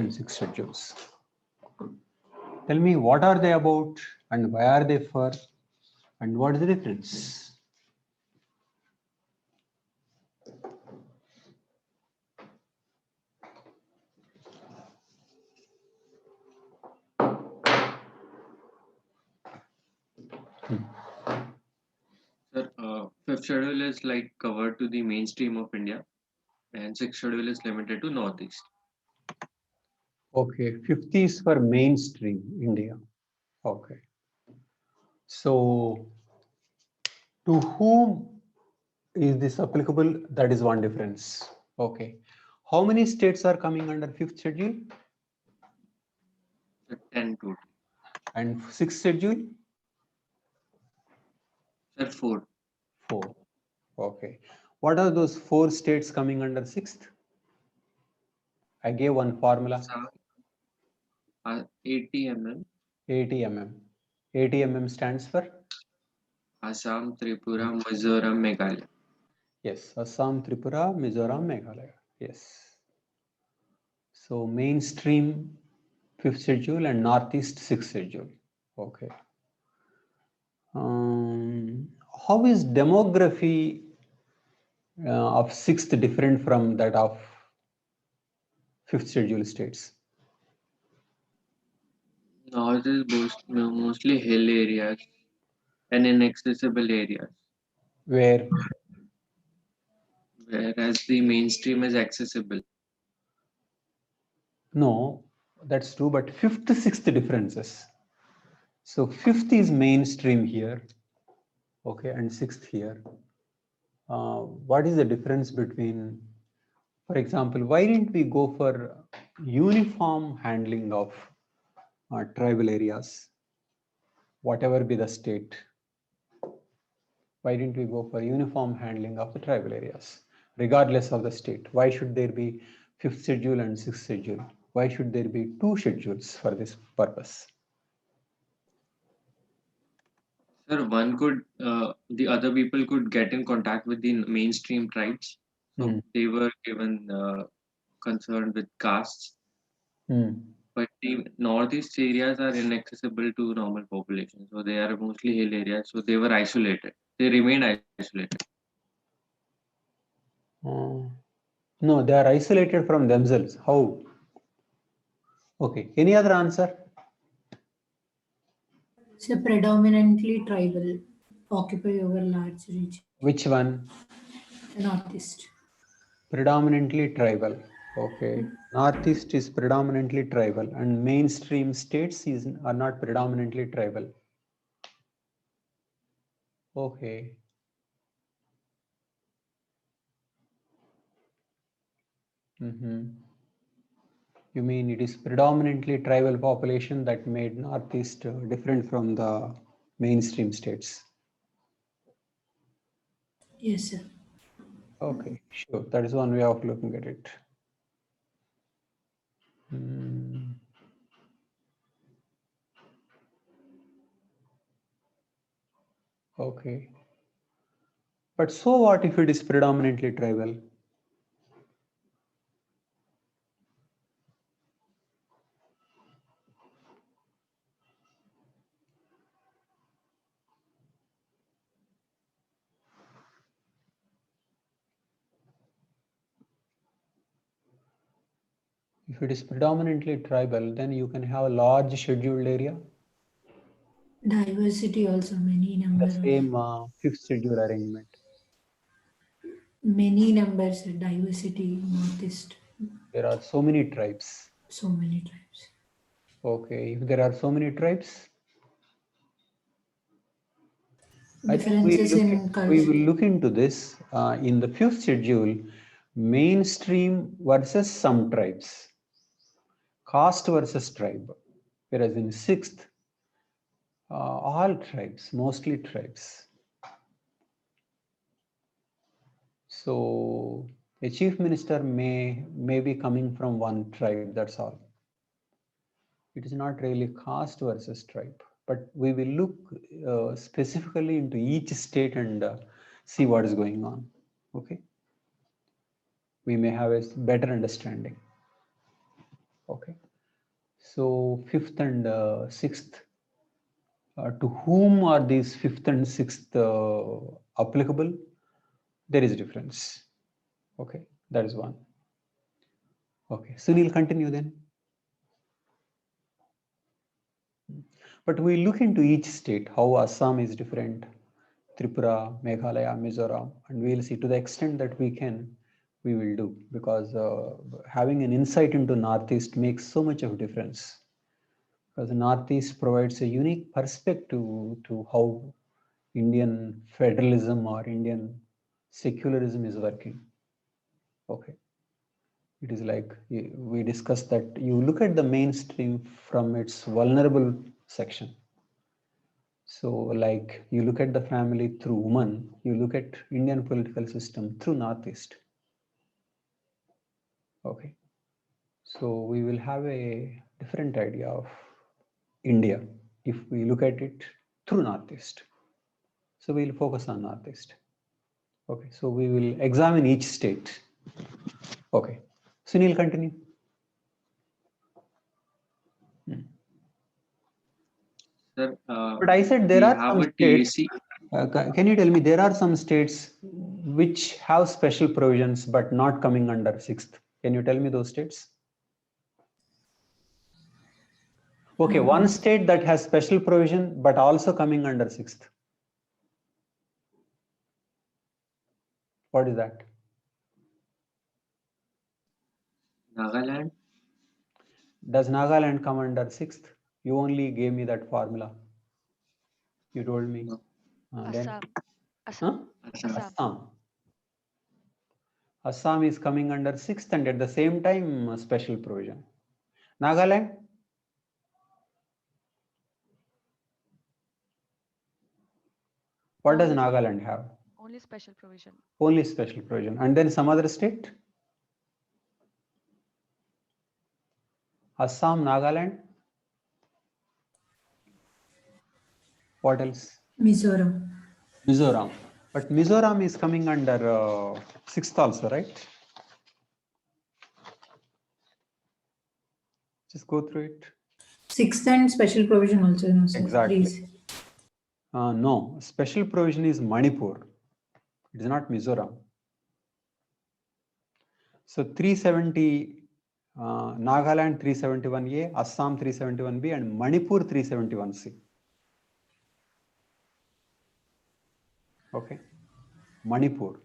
and 6 schedules. Tell me, what are they about and why are they for and what is the difference? Sir, fifth schedule is like covered to the mainstream of India, and sixth schedule is limited to Northeast. Okay, 50 is for mainstream India. Okay. So, to whom is this applicable? That is one difference. Okay. How many states are coming under 5th schedule? 10 total. And 6th schedule? Sir, 4. 4. Okay. What are those 4 states coming under 6th? I gave one formula. Assam, 80 mm. 80 mm. 80 mm stands for? Assam, Tripura, Mizoram, Meghalaya. Yes, Assam, Tripura, Mizoram, Meghalaya. Yes. So mainstream 5th schedule and Northeast 6th schedule. Okay. How is demography of 6th different from that of 5th schedule states? North is mostly hill areas and inaccessible areas, Where? whereas the mainstream is accessible. No, that's true, but 5th, 6th differences. So 5th is mainstream here, okay, and 6th here. What is the difference between, for example, why didn't we go for uniform handling of tribal areas, whatever be the state? Why didn't we go for uniform handling of the tribal areas, regardless of the state? Why should there be 5th schedule and 6th schedule? Why should there be 2 schedules for this purpose? Sir, one could, the other people could get in contact with the mainstream tribes. So they were given concerned with castes. But the northeast areas are inaccessible to normal population. So they are mostly hill areas. So they were isolated. They remained isolated. No, they are isolated from themselves. How? Okay. Any other answer? So predominantly tribal, occupy over large region. Which one? Northeast. Predominantly tribal. Okay. Northeast is predominantly tribal and mainstream states are not predominantly tribal. Okay. You mean it is predominantly tribal population that made Northeast different from the mainstream states? Yes, sir. Okay, sure. That is one way of looking at it. Okay. But so what if it is predominantly tribal? If it is predominantly tribal, then you can have a large scheduled area. Diversity also, many number The same 5th schedule arrangement. Many numbers, diversity, Northeast. There are so many tribes. So many tribes. Okay, if there are so many tribes, I think Differences in culture. we will look into this in the 5th schedule, mainstream versus some tribes, caste versus tribe, whereas in 6th, all tribes, mostly tribes. So a chief minister may be coming from one tribe, that's all. It is not really caste versus tribe, but we will look specifically into each state and see what is going on. Okay, we may have a better understanding. Okay. So fifth and sixth, to whom are these fifth and sixth applicable? There is a difference. Okay, that is one. Okay, Sunil, continue then. But we look into each state, how Assam is different, Tripura, Meghalaya, Mizoram, and we'll see to the extent that we can, we will do, because having an insight into Northeast makes so much of a difference. Because the Northeast provides a unique perspective to how Indian federalism or Indian secularism is working. Okay. It is like we discussed that you look at the mainstream from its vulnerable section. So like you look at the family through woman, you look at Indian political system through Northeast. Okay. So we will have a different idea of India if we look at it through Northeast. So we'll focus on Northeast. Okay. So we will examine each state. Okay. Sunil, continue. Sir, But I said there we are have some a states. TAC. Can you tell me there are some states which have special provisions but not coming under sixth? Can you tell me those states? Okay, one state that has special provision but also coming under sixth. What is that? Nagaland. Does Nagaland come under sixth? You only gave me that formula. You told me. No. Then, Assam. Assam. Assam. Assam is coming under sixth and at the same time special provision. Nagaland? What does Nagaland have? Only special provision. Only special provision. And then some other state? Assam, Nagaland. What else? Mizoram. Mizoram. But Mizoram is coming under sixth also, right? Just go through it. Sixth and special provision also, no, sir. Exactly. Please. No, special provision is Manipur. It is not Mizoram. So 370, Nagaland 371A, Assam 371B, and Manipur 371C. Okay, Manipur.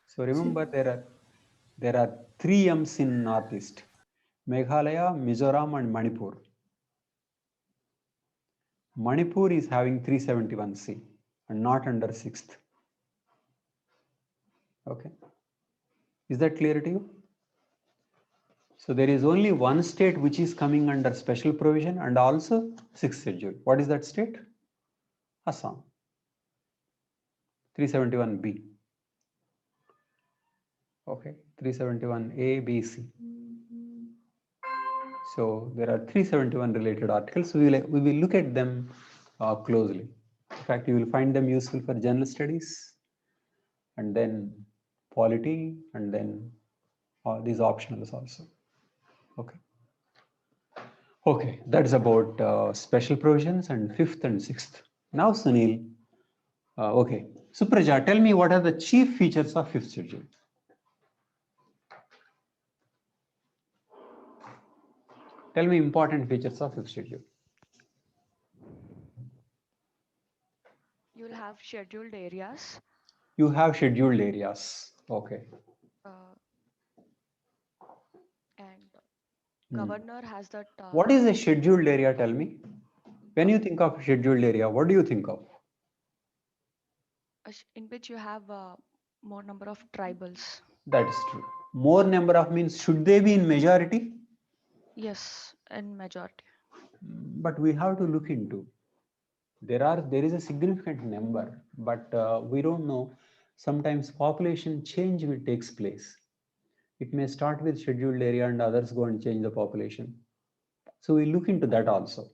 So remember there are three M's in Northeast: Meghalaya, Mizoram, and Manipur. Manipur is having 371C and not under sixth. Okay, is that clear to you? So there is only one state which is coming under special provision and also sixth schedule. What is that state? Assam. 371B. Okay, 371A, B, C. So there are 371 related articles. We will look at them closely. In fact, you will find them useful for general studies and then polity and then these optionals also. Okay. Okay, that's about special provisions and fifth and sixth. Now, Sunil. Okay, Supraja, tell me what are the chief features of fifth schedule? Tell me important features of fifth schedule. You will have scheduled areas. You have scheduled areas. Okay. And governor has that. What is a scheduled area? Tell me. When you think of scheduled area, what do you think of? In which you have more number of tribals. That is true. More number of means should they be in majority? Yes, in majority. But we have to look into. There is a significant number, but we don't know. Sometimes population change will takes place. It may start with scheduled area and others go and change the population. So we look into that also.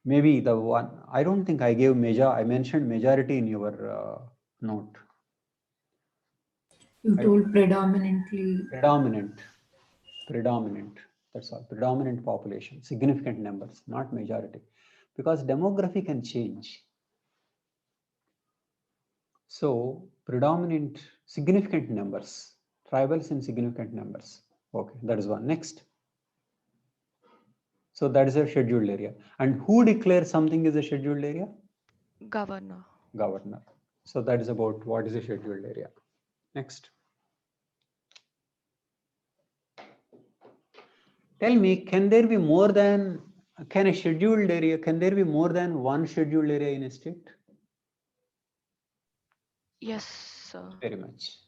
Maybe the one, I don't think I gave I mentioned majority in your note. You told predominantly. Predominant. predominant. That's all. Predominant population, significant numbers, not majority, because demography can change. So predominant, significant numbers, tribals in significant numbers. Okay, that is one. Next. So that is a scheduled area. And who declares something is a scheduled area? Governor. Governor. So that is about what is a scheduled area. Next. Tell me, can there be more than, can a scheduled area, can there be more than one scheduled area in a state? Yes, sir. Very much.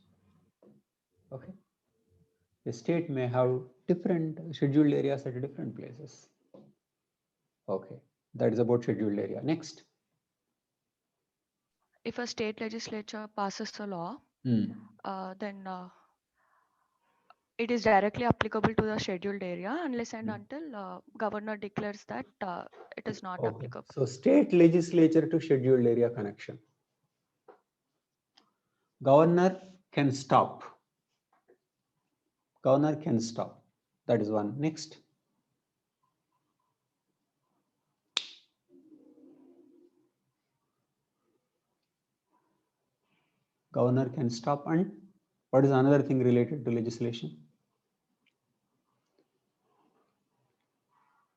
Okay. A state may have different scheduled areas at different places. Okay. That is about scheduled area. Next. If a state legislature passes a law, then it is directly applicable to the scheduled area unless and until governor declares that it is not applicable. So state legislature to scheduled area connection. Governor can stop. Governor can stop. That is one. Next. Governor can stop. And what is another thing related to legislation?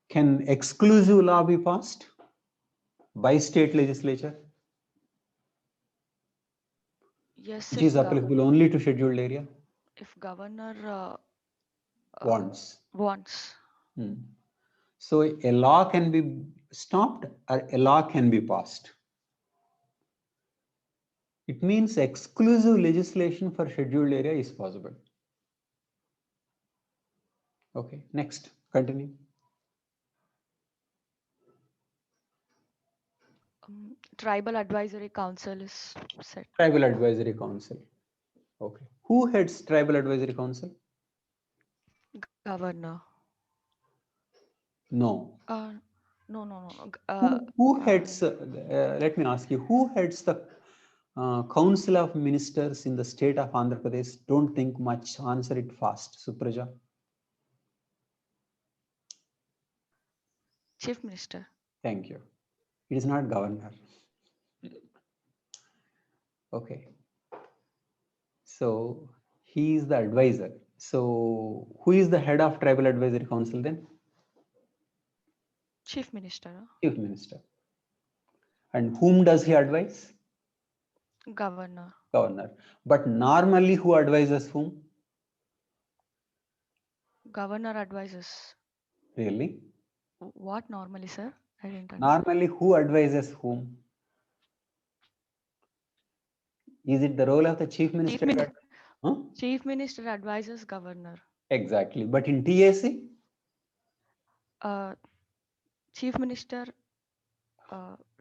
Can exclusive law be passed by state legislature? Yes, Which is applicable only to scheduled area? If governor wants. So a law can be stopped or a law can be passed. It means exclusive legislation for scheduled area is possible. Okay, next, continue. Tribal Advisory Council is set. Tribal Advisory Council. Okay. Who heads Tribal Advisory Council? Governor. No. No. Who heads, let me ask you, who heads the Council of Ministers in the state of Andhra Pradesh? Don't think much, answer it fast. Supraja. Chief Minister. Thank you. It is not governor. Okay. So he is the advisor. So who is the head of Tribal Advisory Council then? Chief Minister. Chief Minister. And whom does he advise? Governor. Governor. But normally who advises whom? Governor advises. Really? What normally, sir? I didn't understand. Normally who advises whom? Is it the role of the Chief Minister? Chief Minister advises Governor. Exactly. But in TAC? Chief Minister,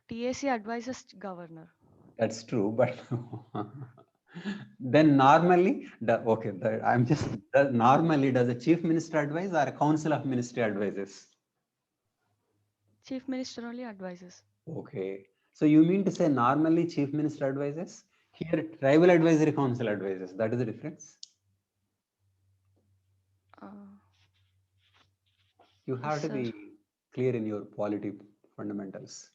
TAC advises Governor. That's true, but then normally, normally does the Chief Minister advise or a Council of Ministry advises? Chief Minister only advises. Okay. So you mean to say normally Chief Minister advises? Here Tribal Advisory Council advises. That is the difference. You have to be clear in your polity fundamentals.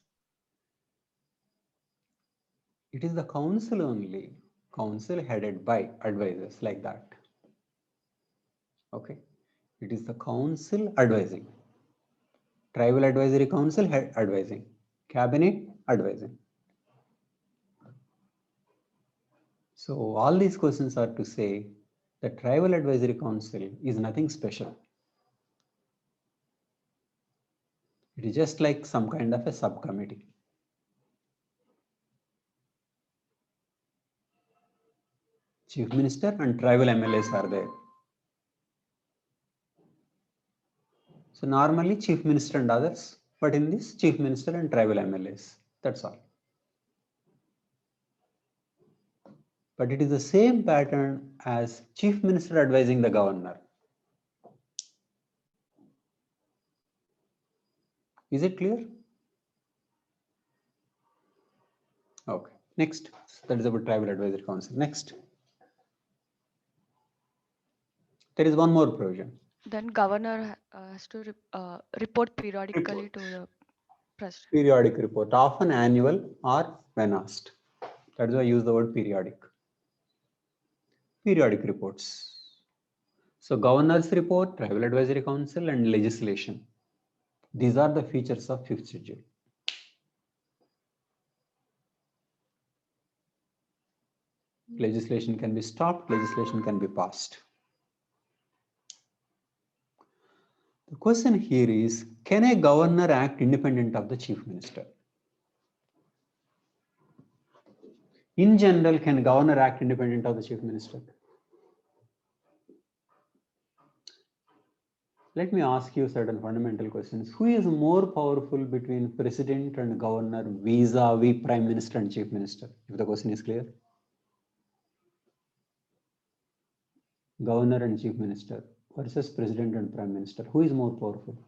It is the council only. Council headed by advisors like that. Okay. It is the council advising. Tribal Advisory Council advising. Cabinet advising. So all these questions are to say the Tribal Advisory Council is nothing special. It is just like some kind of a subcommittee. Chief Minister and tribal MLAs are there. So normally Chief Minister and others, but in this Chief Minister and tribal MLAs. That's all. But it is the same pattern as Chief Minister advising the Governor. Is it clear? Okay. Next, that is about Tribal Advisory Council. Next, there is one more provision. Then governor has to report periodically to the president. Periodic report, often annual or when asked. That's why I use the word periodic. Periodic reports. So governor's report, tribal advisory council, and legislation. These are the features of fifth schedule. Legislation can be stopped, legislation can be passed. The question here is, can a governor act independent of the chief minister? In general, can governor act independent of the chief minister? Let me ask you certain fundamental questions. Who is more powerful between president and governor vis-a-vis prime minister and chief minister? If the question is clear. Governor and chief minister versus president and prime minister. Who is more powerful?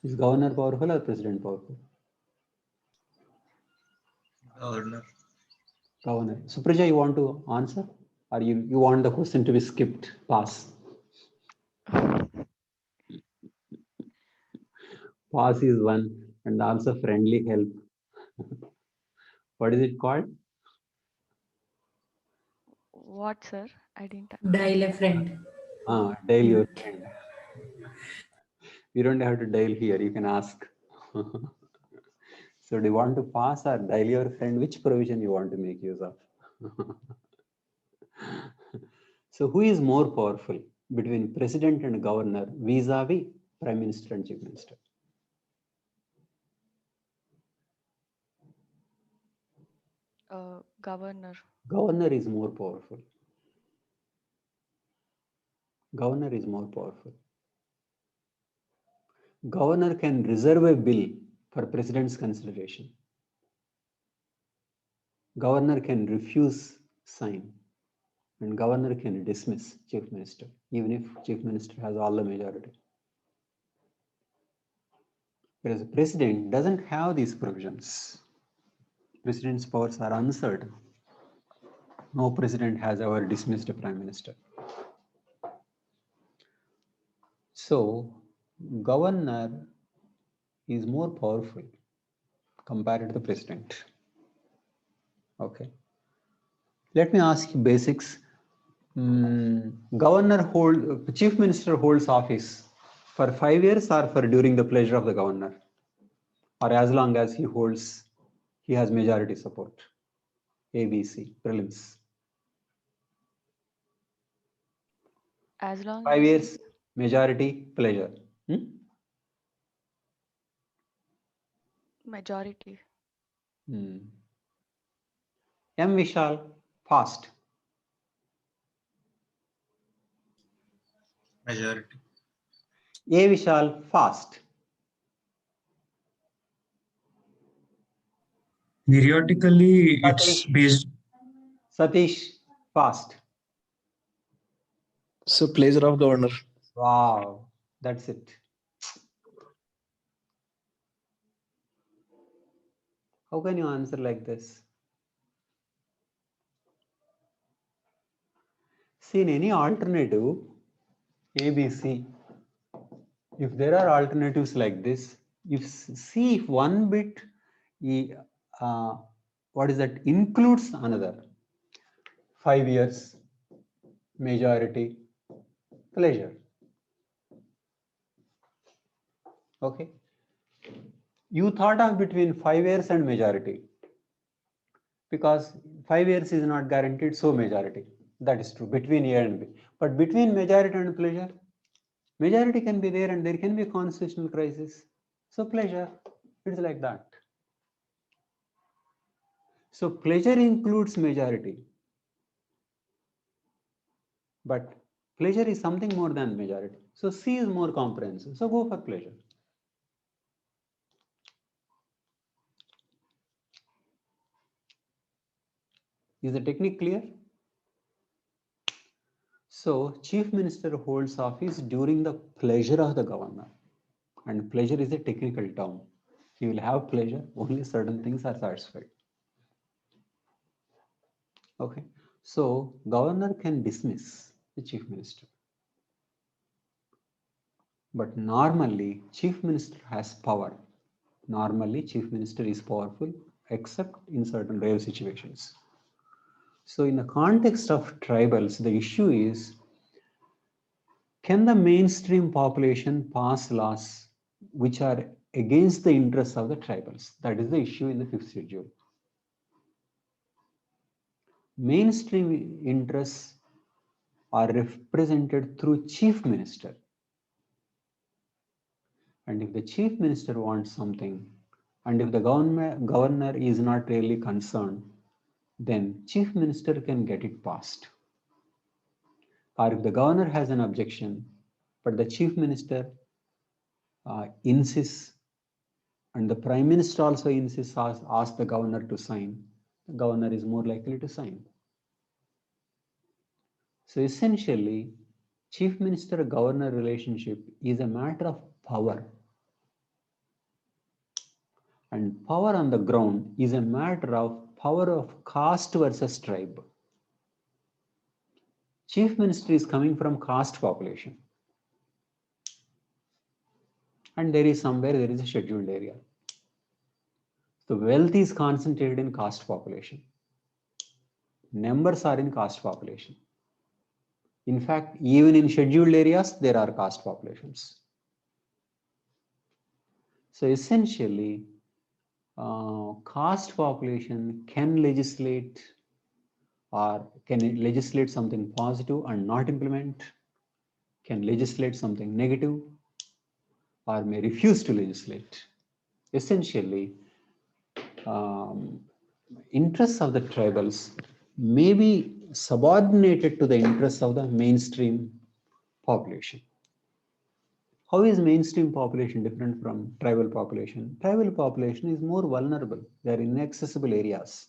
Is governor powerful or president powerful? Governor. Governor. Supraja, you want to answer? Or you want the question to be skipped? Pass. Pass is one, and also friendly help. What is it called? What, sir? I didn't. Dial a friend. Dial your friend. You don't have to dial here, you can ask. So do you want to pass or dial your friend? Which provision you want to make use of? So who is more powerful between president and governor vis-a-vis prime minister and chief minister? Governor. Governor is more powerful. Governor is more powerful. Governor can reserve a bill for president's consideration. Governor can refuse sign, and governor can dismiss chief minister, even if chief minister has all the majority. Whereas the president doesn't have these provisions. President's powers are uncertain. No president has ever dismissed a prime minister. So, governor is more powerful compared to the president. Okay. Let me ask you basics. Chief minister holds office for 5 years or for during the pleasure of the governor, or as long as he has majority support. ABC, prelims. As long 5 as years, majority, pleasure. majority. M. Vishal, fast. Majority. A. Vishal, fast. Periodically, it's based. Satish, fast. So pleasure of governor. Wow, that's it. How can you answer like this? See, in any alternative, A, B, C, if there are alternatives like this, if one bit, what is that, includes another, 5 years, majority, pleasure. Okay. You thought of between 5 years and majority, because 5 years is not guaranteed, so majority. That is true between A and B. But between majority and pleasure, majority can be there and there can be a constitutional crisis. So pleasure, it's like that. So pleasure includes majority. But pleasure is something more than majority. So C is more comprehensive. So go for pleasure. Is the technique clear? So chief minister holds office during the pleasure of the governor. And pleasure is a technical term. He will have pleasure, only certain things are satisfied. Okay. So governor can dismiss the chief minister. But normally, chief minister has power. Normally, chief minister is powerful, except in certain rare situations. So in the context of tribals, the issue is, can the mainstream population pass laws which are against the interests of the tribals? That is the issue in the 5th schedule. Mainstream interests are represented through chief minister. And if the chief minister wants something, and if the governor is not really concerned, then chief minister can get it passed. Or if the governor has an objection, but the chief minister insists, and the prime minister also insists, ask the governor to sign, the governor is more likely to sign. So essentially, chief minister-governor relationship is a matter of power. And power on the ground is a matter of power of caste versus tribe. Chief minister is coming from caste population. And there is somewhere there is a scheduled area. So wealth is concentrated in caste population. Numbers are in caste population. In fact, even in scheduled areas, there are caste populations. So essentially, caste population can legislate, or can legislate something positive and not implement, can legislate something negative, or may refuse to legislate. Essentially, interests of the tribals may be subordinated to the interests of the mainstream population. How is mainstream population different from tribal population? Tribal population is more vulnerable. They are in inaccessible areas.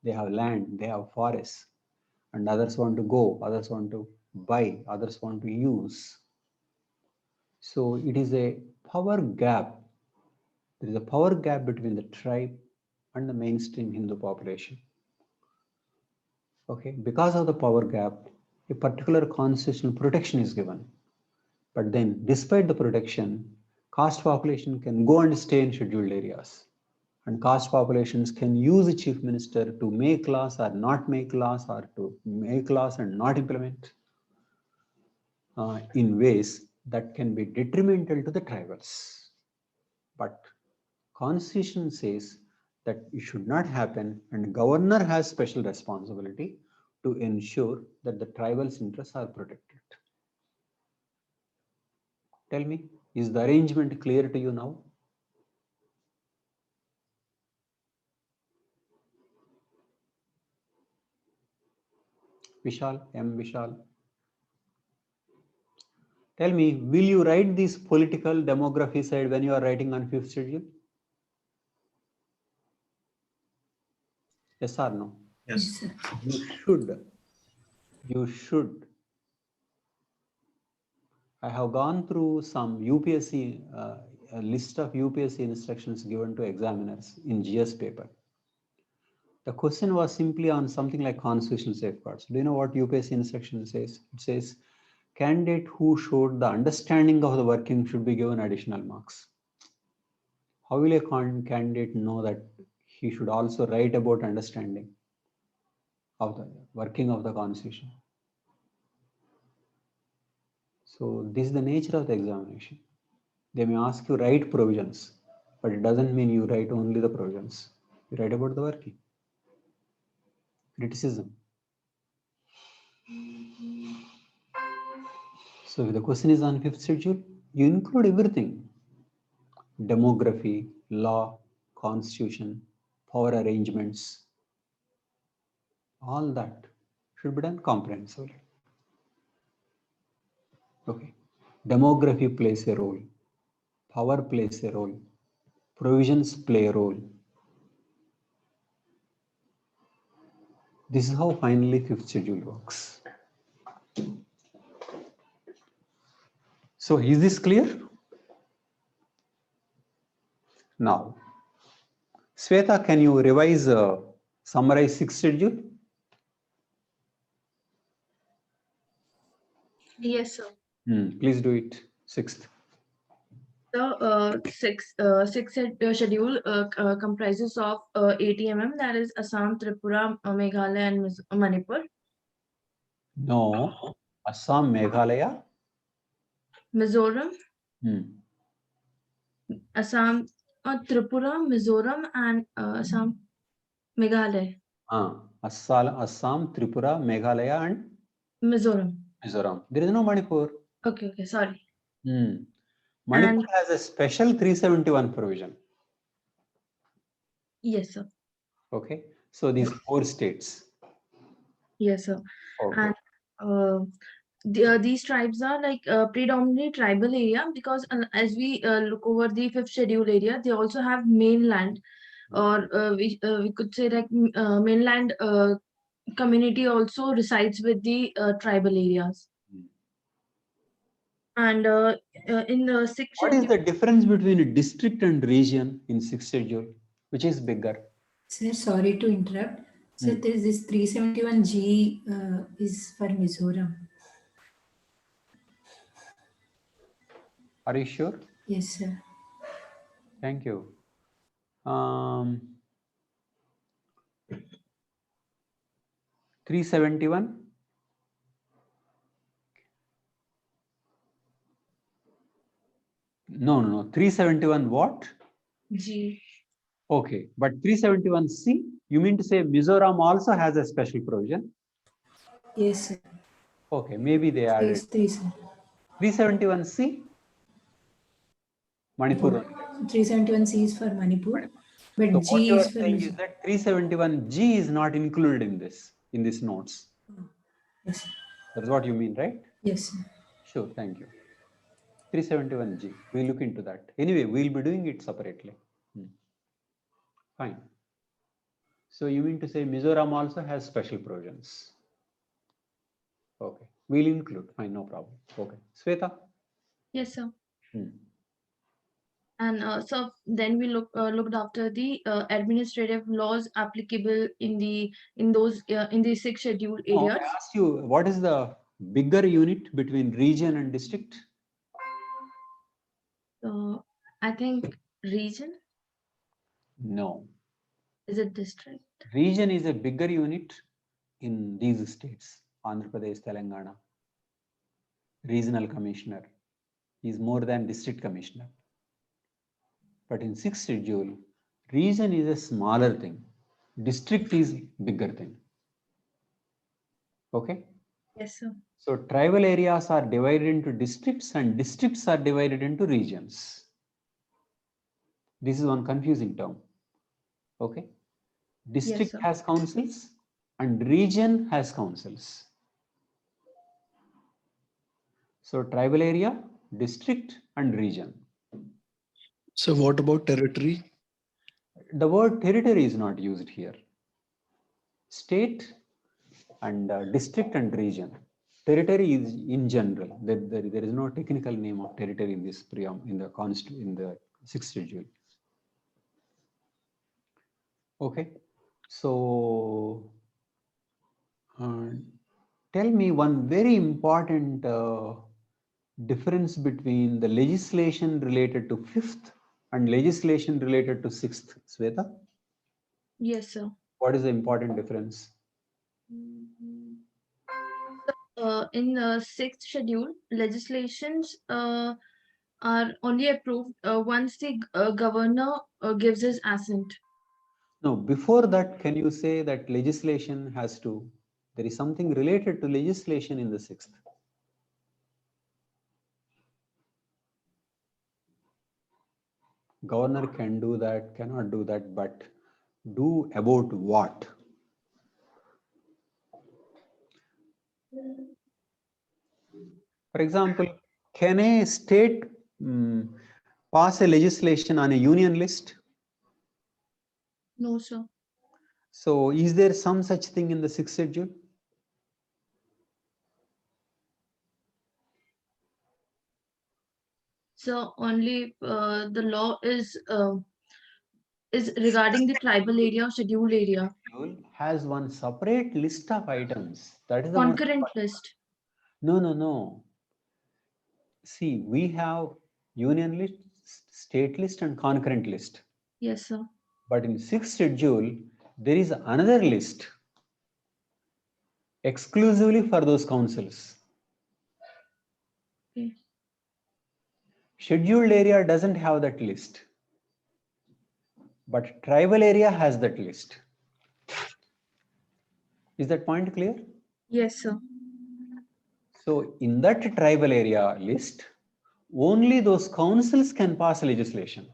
They have land, they have forests, and others want to go, others want to buy, others want to use. So it is a power gap. There is a power gap between the tribe and the mainstream Hindu population. Okay, because of the power gap, a particular constitutional protection is given. But then, despite the protection, caste population can go and stay in scheduled areas. And caste populations can use the chief minister to make laws or not make laws, or to make laws and not implement in ways that can be detrimental to the tribals. But Constitution says that it should not happen, and governor has special responsibility to ensure that the tribals' interests are protected. Tell me, is the arrangement clear to you now? Vishal, M. Vishal. Tell me, will you write this political demography side when you are writing on 5th schedule? Yes or no? Yes. You should. You should. I have gone through some UPSC, a list of UPSC instructions given to examiners in GS paper. The question was simply on something like constitutional safeguards. Do you know what UPSC instruction says? It says, candidate who showed the understanding of the working should be given additional marks. How will a candidate know that he should also write about understanding of the working of the constitution? So this is the nature of the examination. They may ask you write provisions, but it doesn't mean you write only the provisions. You write about the working. Criticism. So if the question is on 5th schedule, you include everything. Demography, law, constitution, power arrangements, all that should be done comprehensively. Okay. Demography plays a role. Power plays a role. Provisions play a role. This is how finally 5th schedule works. So is this clear? Now, Sweta, can you revise, summarize 6th schedule? Yes, sir. Please do it. Sixth. The sixth schedule comprises of 80 that is Assam, Tripura, Meghalaya, and Manipur. No. Assam, Meghalaya. Mizoram, Hmm. Assam, Tripura, Mizoram, and Assam, Meghalaya. Assam, Tripura, Meghalaya, and Mizoram. Mizoram. There is no Manipur. Okay, sorry. Manipur And has a special 371 provision. yes, sir. Okay. So these 4 states. Yes, sir. Okay. And these tribes are like predominantly tribal area, because as we look over the 5th schedule area, they also have mainland, or we could say that mainland community also resides with the tribal areas. And in the 6th What schedule, is the difference between a district and region in 6th schedule? Which is bigger? Sir, sorry to interrupt. So there is this 371G is for Mizoram. Are you sure? Yes, sir. Thank you. 371. No. 371 what? G. Okay, but 371C, you mean to say Mizoram also has a special provision? Yes, sir. Okay, maybe they added. 371C? Manipur. 371C is for Manipur, but So G what you is are for saying is Mizoram. that 371G is not included in these notes. Yes, sir. That's what you mean, right? Yes, sir. Sure, thank you. 371G, we'll look into that. Anyway, we'll be doing it separately. Fine. So you mean to say Mizoram also has special provisions? Okay, we'll include. Fine, no problem. Okay, Sweta. Yes, sir. And so then we looked after the administrative laws applicable in the 6th schedule areas. I asked you, what is the bigger unit between region and district? I think region. No. Is it district? Region is a bigger unit in these states, Andhra Pradesh, Telangana. Regional commissioner is more than district commissioner. But in 6th schedule, region is a smaller thing. District is bigger thing. Okay? Yes, sir. So tribal areas are divided into districts and districts are divided into regions. This is one confusing term. Okay? District Yes, has councils and region has councils. So tribal area, district and region. So what about territory? The word territory is not used here. State and district and region. Territory is in general. There is no technical name of territory in this in the 6th schedule. Okay, so tell me one very important difference between the legislation related to 5th and legislation related to 6th, Sweta. Yes, sir. What is the important difference? In the 6th schedule, legislations are only approved once the governor gives his assent. No, before that, can you say that legislation has to, there is something related to legislation in the 6th? Governor can do that, cannot do that, but do about what? For example, can a state pass a legislation on a union list? No, sir. So is there some such thing in the 6th schedule? So only the law is regarding the tribal area or scheduled area. Has one separate list of items. That is the Concurrent list. No. See, we have union list, state list, and concurrent list. Yes, sir. But in 6th schedule, there is another list exclusively for those councils. Okay. Scheduled area doesn't have that list, but tribal area has that list. Is that point clear? Yes, sir. So in that tribal area list, only those councils can pass legislation.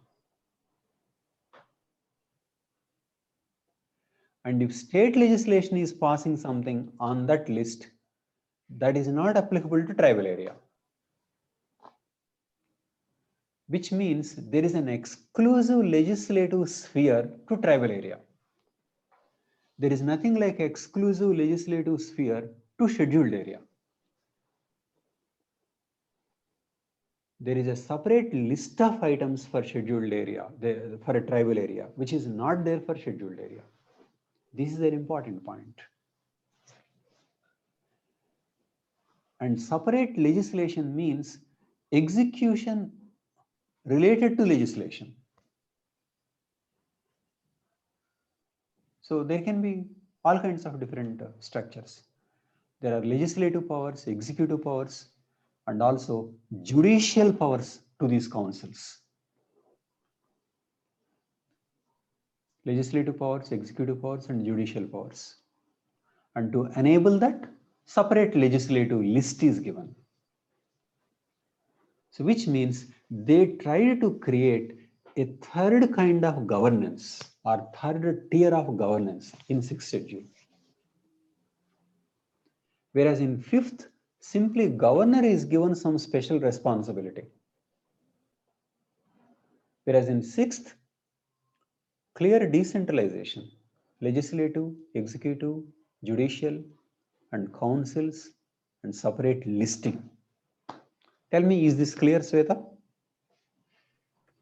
And if state legislation is passing something on that list, that is not applicable to tribal area. Which means there is an exclusive legislative sphere to tribal area. There is nothing like exclusive legislative sphere to scheduled area. There is a separate list of items for scheduled area, for a tribal area, which is not there for scheduled area. This is an important point. And separate legislation means execution related to legislation. So there can be all kinds of different structures. There are legislative powers, executive powers, and also judicial powers to these councils. Legislative powers, executive powers, and judicial powers. And to enable that, separate legislative list is given. So which means they try to create a third kind of governance or third tier of governance in 6th schedule. Whereas in 5th, simply governor is given some special responsibility. Whereas in 6th, clear decentralization, legislative, executive, judicial, and councils, and separate listing. Tell me, is this clear, Sweta?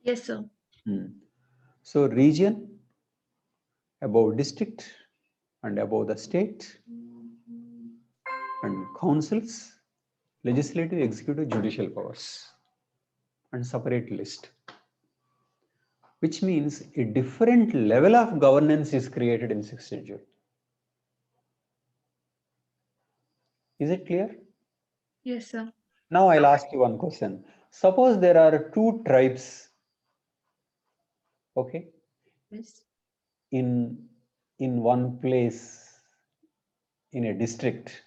Yes, sir. So region, above district, and above the state, and councils, legislative, executive, judicial powers, and separate list. Which means a different level of governance is created in 6th schedule. Is it clear? Yes, sir. Now I'll ask you one question. Suppose there are 2 tribes, okay, Yes. in one place in a district,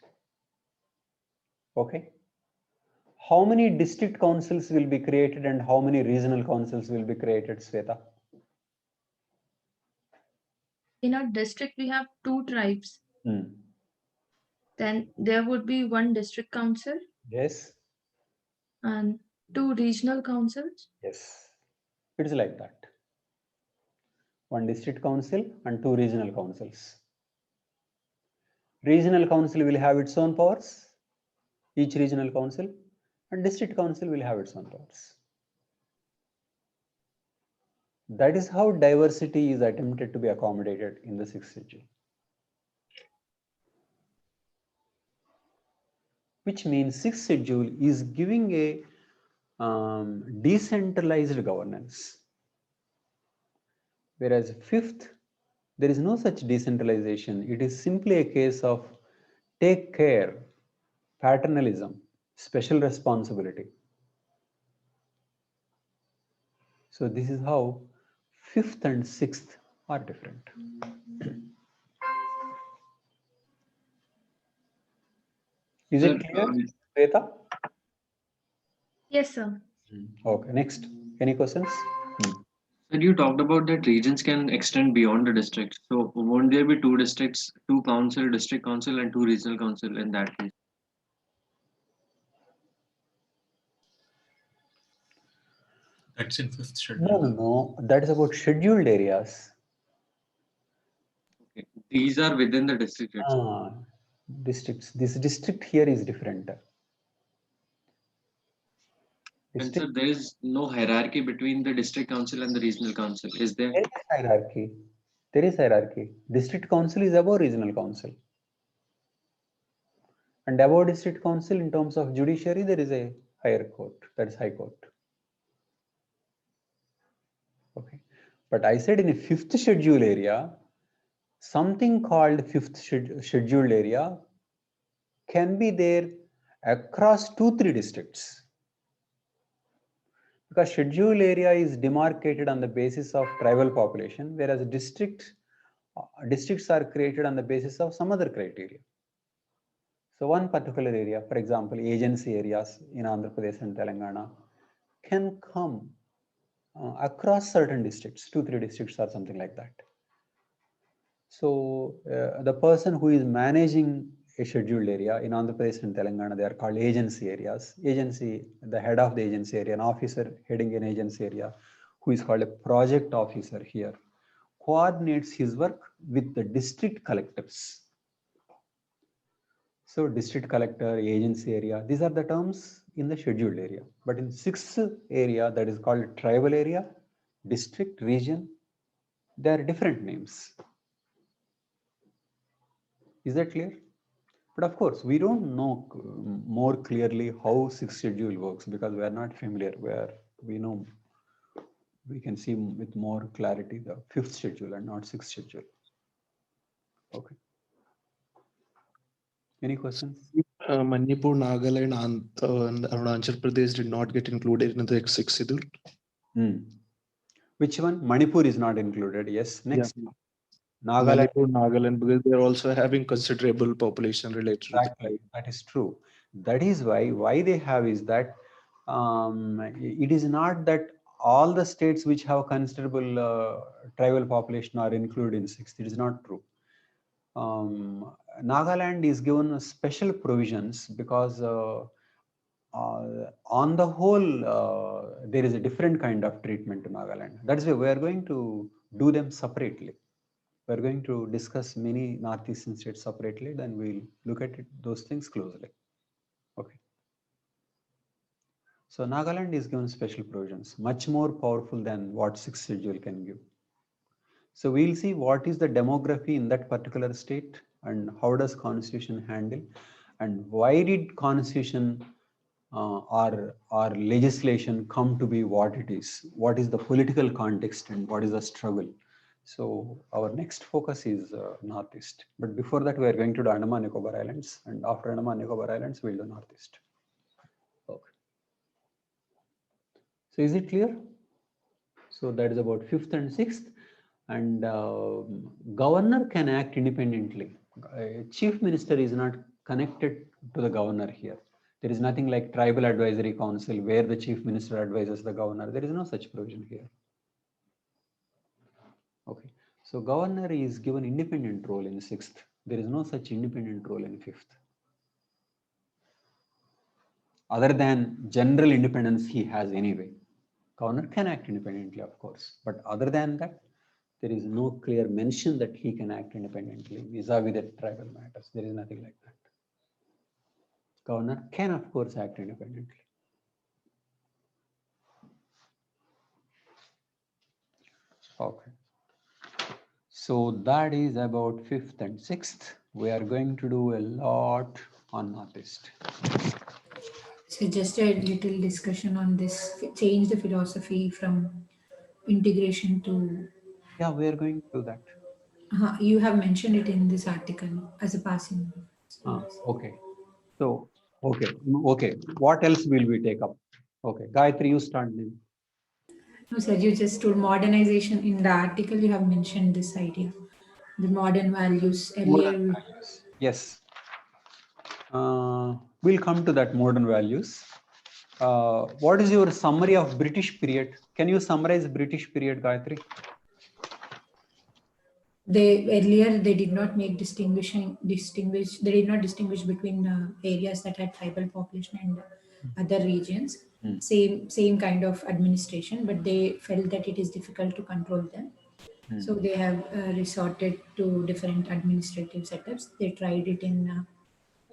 okay. How many district councils will be created and how many regional councils will be created, Sweta? In our district, we have 2 tribes. Then there would be 1 district council. Yes. And 2 regional councils. Yes. It is like that. 1 district council and 2 regional councils. Regional council will have its own powers, each regional council, and district council will have its own powers. That is how diversity is attempted to be accommodated in the 6th schedule. Which means 6th schedule is giving a decentralized governance. Whereas 5th, there is no such decentralization. It is simply a case of take care, paternalism, special responsibility. So this is how 5th and 6th are different. Is it clear, Sweta? Yes, sir. Okay, next. Any questions? Sir, you talked about that regions can extend beyond the district. So won't there be 2 districts, 2 council, district council, and 2 regional council in that case? That's in 5th schedule. No. That is about scheduled areas. Okay. These are within the district. Districts. This district here is different. And sir, there is no hierarchy between the district council and the regional council, is there? There is hierarchy. There is hierarchy. District council is above regional council. And above district council, in terms of judiciary, there is a higher court, that is High Court. Okay, but I said in a fifth schedule area, something called fifth scheduled area can be there across 2-3 districts, because scheduled area is demarcated on the basis of tribal population, whereas districts are created on the basis of some other criteria. So one particular area, for example, agency areas in Andhra Pradesh and Telangana, can come across certain districts, 2-3 districts or something like that. So the person who is managing a scheduled area in Andhra Pradesh and Telangana, they are called agency areas. Agency, the head of the agency area, an officer heading an agency area, who is called a project officer here, coordinates his work with the district collectors. So district collector, agency area, these are the terms in the scheduled area. But in sixth area, that is called tribal area, district, region, there are different names. Is that clear? But of course, we don't know more clearly how sixth schedule works because we are not familiar. Where we know, we can see with more clarity the fifth schedule and not sixth schedule. Okay. Any questions? Manipur, Nagaland, and Arunachal Pradesh did not get included in the sixth schedule. Which one? Manipur is not included. Yes. Next. Yeah. Nagaland. Manipur, Nagaland, because they are also having considerable population related. Exactly. That is true. That is why they have is that it is not that all the states which have considerable tribal population are included in sixth. It is not true. Nagaland is given special provisions because on the whole, there is a different kind of treatment to Nagaland. That is why we are going to do them separately. We are going to discuss many northeastern states separately, then we'll look at those things closely. Okay. So Nagaland is given special provisions, much more powerful than what sixth schedule can give. So we'll see what is the demography in that particular state and how does constitution handle and why did constitution or legislation come to be what it is, what is the political context and what is the struggle. So our next focus is Northeast. But before that, we are going to do Andaman Nicobar Islands, and after Andaman Nicobar Islands, we'll do Northeast. Okay. So is it clear? So that is about fifth and sixth. And governor can act independently. Chief minister is not connected to the governor here. There is nothing like tribal advisory council where the chief minister advises the governor. There is no such provision here. Okay. So governor is given independent role in sixth. There is no such independent role in fifth. Other than general independence he has anyway. Governor can act independently, of course. But other than that, there is no clear mention that he can act independently vis-a-vis the tribal matters. There is nothing like that. Governor can, of course, act independently. Okay. So that is about fifth and sixth. We are going to do a lot on Northeast. So just a little discussion on this, change the philosophy from integration to... Yeah, we are going to do that. You have mentioned it in this article as a passing. Okay. So, okay. What else will we take up? Okay. Gayatri, you start then. No, sir, you just told modernization. In the article, you have mentioned this idea, the modern values earlier. Modern values. Yes. We'll come to that modern values. What is your summary of British period? Can you summarize British period, Gayatri? They did not make distinguish. They did not distinguish between areas that had tribal population and other regions. Same kind of administration, but they felt that it is difficult to control them. So they have resorted to different administrative setups. They tried it in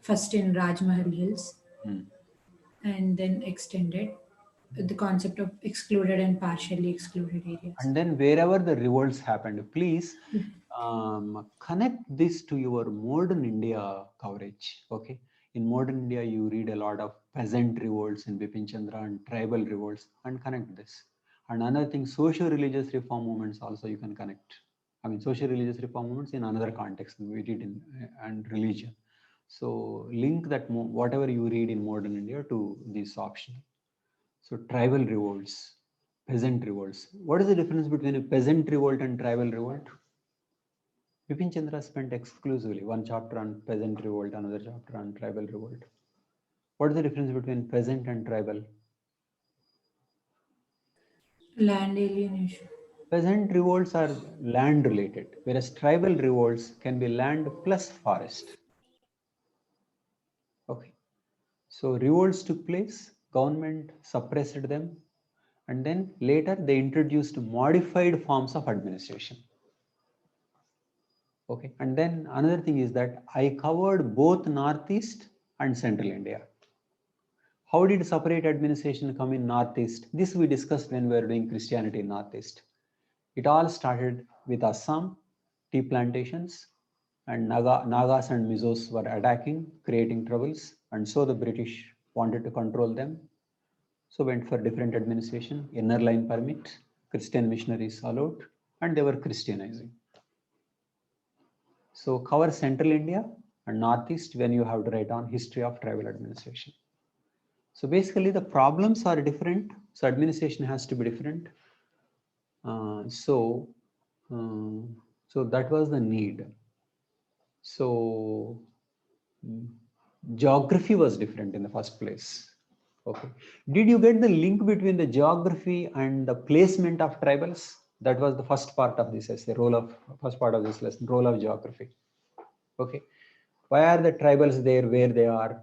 first in Rajmahal Hills, and then extended the concept of excluded and partially excluded areas. And then wherever the revolts happened, please connect this to your modern India coverage. Okay. in modern India, you read a lot of peasant revolts in Bipin Chandra and tribal revolts and connect this. And another thing, social-religious reform movements also you can connect. I mean, social-religious reform movements in another context, we did in and religion. So link that whatever you read in modern India to this option. So tribal revolts, peasant revolts. What is the difference between a peasant revolt and tribal revolt? Bipin Chandra spent exclusively one chapter on peasant revolt, another chapter on tribal revolt. What is the difference between peasant and tribal? Land alienation. Peasant revolts are land related, whereas tribal revolts can be land plus forest. Okay. So revolts took place, government suppressed them, and then later they introduced modified forms of administration. Okay. And then another thing is that I covered both Northeast and Central India. How did separate administration come in Northeast? This we discussed when we were doing Christianity in Northeast. It all started with Assam, tea plantations, and Nagas and Mizos were attacking, creating troubles, and so the British wanted to control them. So went for different administration, inner line permit, Christian missionaries allowed, and they were Christianizing. So cover Central India and Northeast when you have to write on history of tribal administration. So basically the problems are different. So administration has to be different. So that was the need. So geography was different in the first place. Okay. Did you get the link between the geography and the placement of tribals? That was the first part of this essay, first part of this lesson, role of geography. Okay. Why are the tribals there where they are?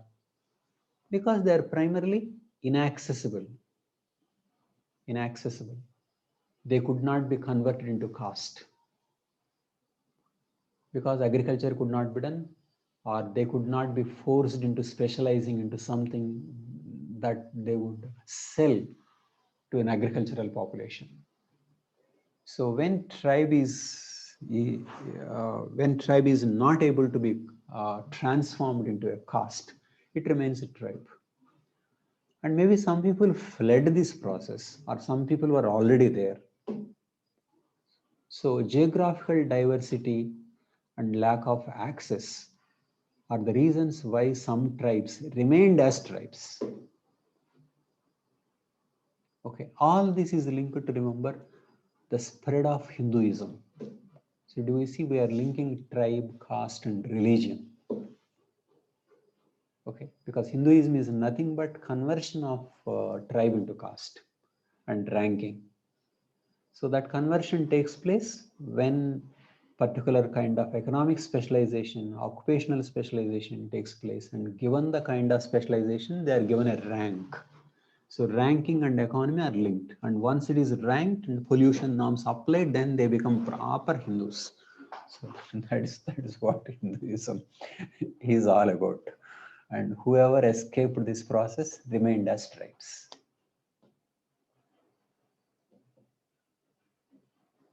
Because they are primarily inaccessible. Inaccessible. They could not be converted into caste because agriculture could not be done, or they could not be forced into specializing into something that they would sell to an agricultural population. So when tribe is not able to be transformed into a caste, it remains a tribe. And maybe some people fled this process, or some people were already there. So geographical diversity and lack of access are the reasons why some tribes remained as tribes. Okay, all this is linked to, remember, the spread of Hinduism. So do we see we are linking tribe, caste and religion? Okay, because Hinduism is nothing but conversion of tribe into caste and ranking. So that conversion takes place when particular kind of economic specialization, occupational specialization takes place, and given the kind of specialization, they are given a rank. So ranking and economy are linked, and once it is ranked and pollution norms applied, then they become proper Hindus. So that is what Hinduism is all about. And whoever escaped this process remained as tribes.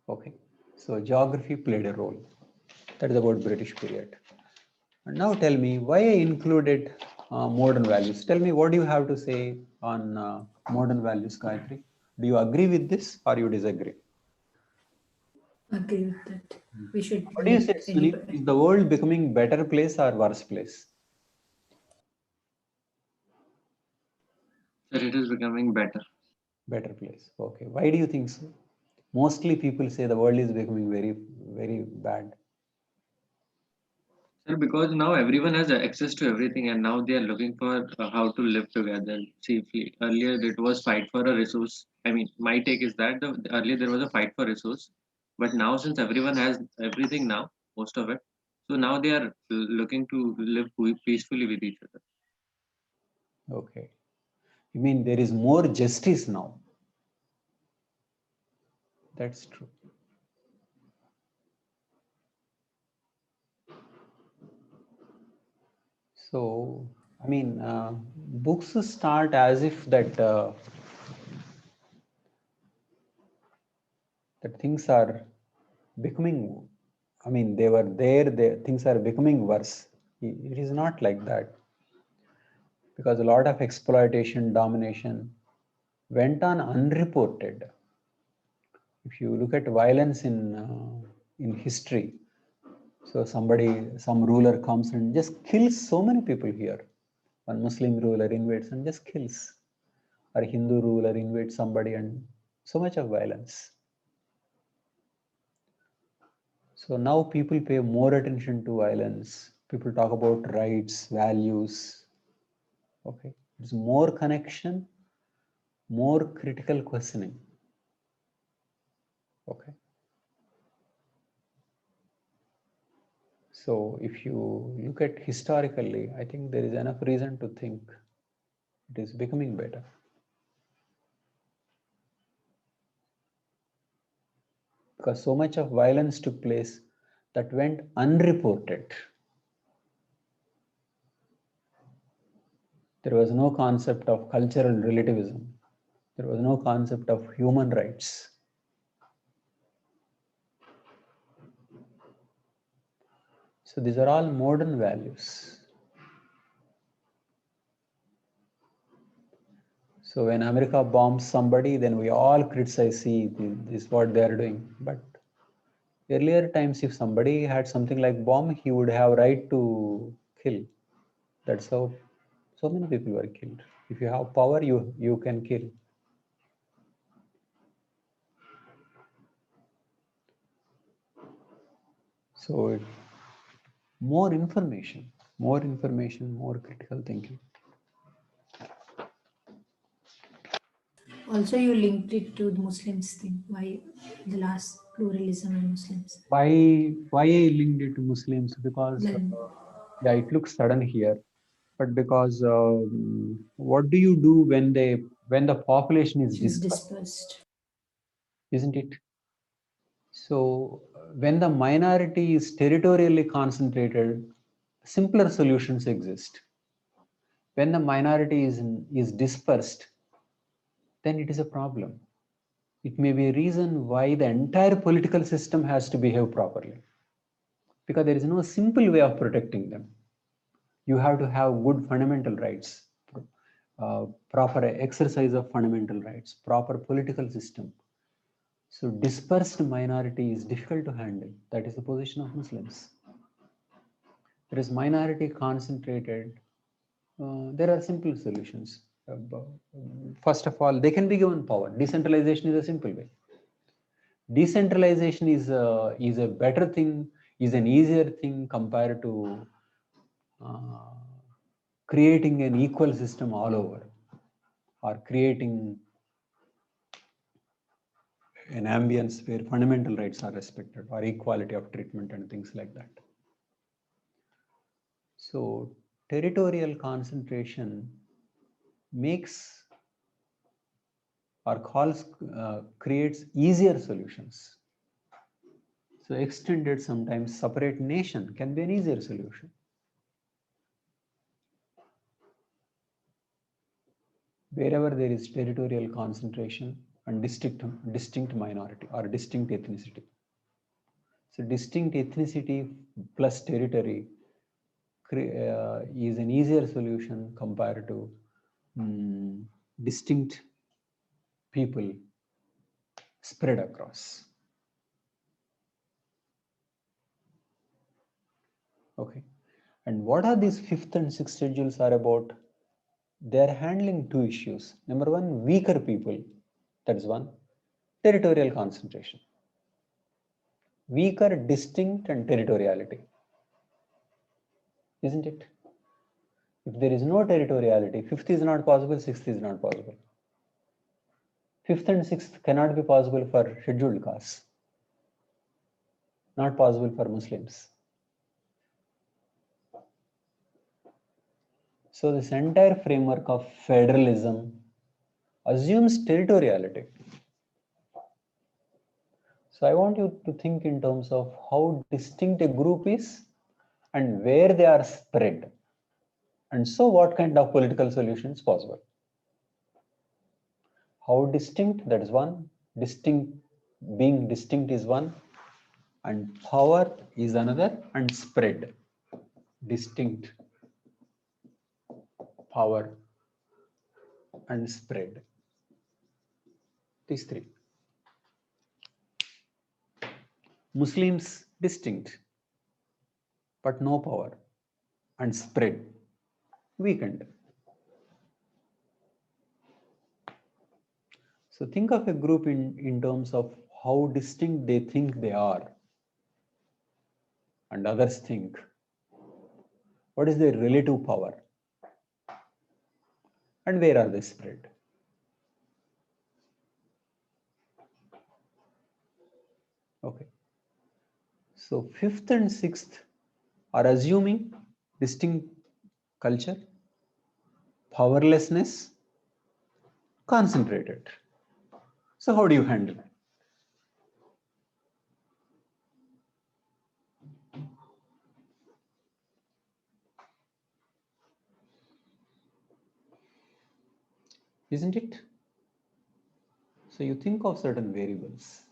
Okay, so geography played a role. That is about British period. And now tell me why I included modern values. Tell me what do you have to say on modern values, Gayatri? Do you agree with this or you disagree? Agree with that. We should What do you say, let Sunil? anybody. Is the world becoming better place or worse place? Sir, it is becoming better. Better place. Okay. Why do you think so? Mostly people say the world is becoming very, very bad. Sir, because now everyone has access to everything and now they are looking for how to live together safely. Earlier, it was fight for a resource. I mean, my take is that earlier there was a fight for resource. But now, since everyone has everything now, most of it, so now they are looking to live peacefully with each other. Okay. You mean there is more justice now? That's true. So, I mean, books start as if that things are becoming, I mean, they were there, things are becoming worse. It is not like that. because a lot of exploitation, domination went on unreported. If you look at violence in history, so some ruler comes and just kills so many people here. One Muslim ruler invades and just kills, or Hindu ruler invades somebody, and so much of violence. So now people pay more attention to violence. People talk about rights, values. Okay, it's more connection, more critical questioning. Okay. So if you look at historically, I think there is enough reason to think it is becoming better. Because so much of violence took place that went unreported. There was no concept of cultural relativism. There was no concept of human rights. So these are all modern values. So when America bombs somebody, then we all criticize, see, this is what they are doing. But earlier times, if somebody had something like bomb, he would have right to kill. That's how so many people were killed. If you have power, you can kill. So more information, more critical thinking. Also, you linked it to the Muslims thing. Why the last pluralism and Muslims? Why I linked it to Muslims? Because yeah, it looks sudden here, but because what do you do when the population is dispersed? Isn't it? So when the minority is territorially concentrated, simpler solutions exist. When the minority is dispersed, then it is a problem. It may be a reason why the entire political system has to behave properly, because there is no simple way of protecting them. You have to have good fundamental rights, proper exercise of fundamental rights, proper political system. So dispersed minority is difficult to handle. That is the position of Muslims. There is minority concentrated. There are simple solutions. First of all, they can be given power. Decentralization is a simple way. Decentralization is a better thing, is an easier thing compared to creating an equal system all over, or creating an ambience where fundamental rights are respected, or equality of treatment and things like that. So territorial concentration makes or creates easier solutions. So extended, sometimes separate nation can be an easier solution. Wherever there is territorial concentration and distinct minority or distinct ethnicity. So distinct ethnicity plus territory is an easier solution compared to distinct people spread across. Okay. And what are these 5th and 6th schedules are about? They are handling two issues. Number one, weaker people. That is one. Territorial concentration. Weaker, distinct, and territoriality. Isn't it? If there is no territoriality, 5th is not possible, 6th is not possible. 5th and 6th cannot be possible for scheduled castes. Not possible for Muslims. So this entire framework of federalism assumes territoriality. So I want you to think in terms of how distinct a group is and where they are spread. And so what kind of political solution is possible? How distinct, that is one. Being distinct is one. And power is another, and spread. Distinct power, and spread. These three. Muslims distinct, but no power, and spread, weakened. So think of a group in terms of how distinct they think they are, and others think. What is their relative power? And where are they spread? Okay. So fifth and sixth are assuming distinct culture, powerlessness, concentrated. So how do you handle it? Isn't it? So you think of certain variables.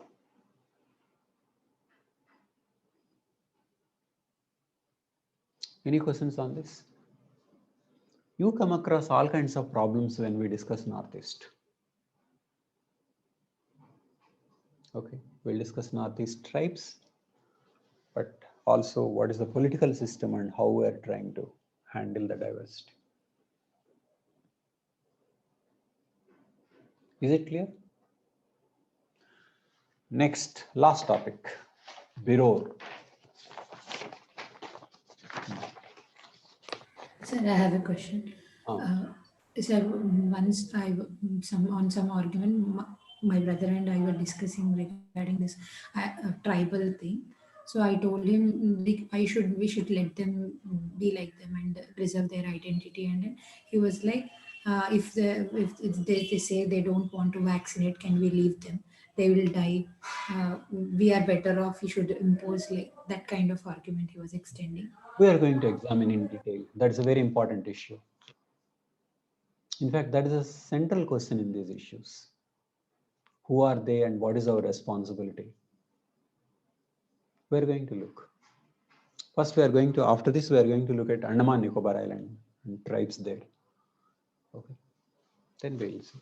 Any questions on this? You come across all kinds of problems when we discuss Northeast. Okay, we'll discuss Northeast tribes, but also what is the political system and how we are trying to handle the diversity. Is it clear? Next, last topic, Birhor. Sir, I have a question. Sir, once on some argument, my brother and I were discussing regarding this tribal thing. So I told him we should let them be like them and preserve their identity. And then he was like, if they say they don't want to vaccinate, can we leave them? They will die. We are better off. We should impose like that kind of argument he was extending. We are going to examine in detail. That's a very important issue. In fact, that is a central question in these issues. Who are they and what is our responsibility? We are going to look. First, after this, we are going to look at Andaman Nicobar Island and tribes there. Okay. Then we will see.